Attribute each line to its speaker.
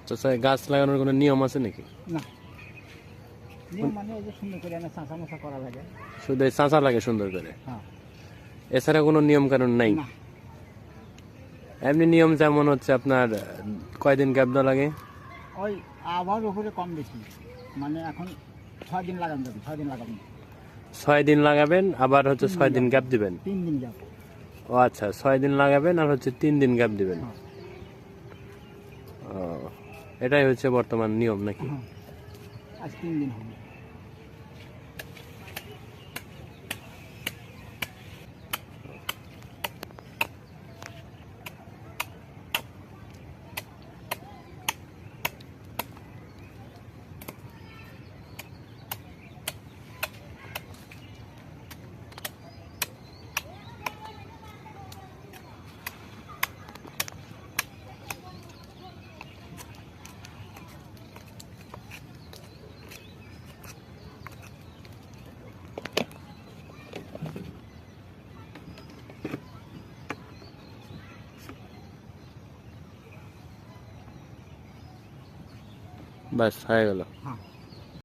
Speaker 1: চাচা গাছ লাগানোর কোনো নিয়ম আছে নাকি?
Speaker 2: না, নিয়ম মানে ওই যে সুন্দর করে এনে চাঁচা মোচা করা লাগে।
Speaker 1: শুধু এই চাঁচা লাগে সুন্দর করে,
Speaker 2: হ্যাঁ।
Speaker 1: এছাড়া কোনো নিয়ম কানুন নাই?
Speaker 2: না,
Speaker 1: এমনি নিয়ম যেমন হচ্ছে আপনার কয়দিন গ্যাপ দেওয়া লাগে?
Speaker 2: ওই আবার উপরে কম বেশি, মানে এখন 6 দিন লাগানো যাবে, 6 দিন লাগাবেন।
Speaker 1: 6 দিন লাগাবেন, আবার হচ্ছে 6 দিন গ্যাপ দিবেন।
Speaker 2: 3 দিন যাব।
Speaker 1: ও আচ্ছা, 6 দিন লাগাবেন আর হচ্ছে 3 দিন গ্যাপ দিবেন।
Speaker 2: হ্যাঁ।
Speaker 1: ও, এটাই হচ্ছে বর্তমান নিয়ম নাকি?
Speaker 2: হ্যাঁ, আজ 3 দিন হবে।
Speaker 1: বাস হয়ে গেল।
Speaker 2: হ্যাঁ।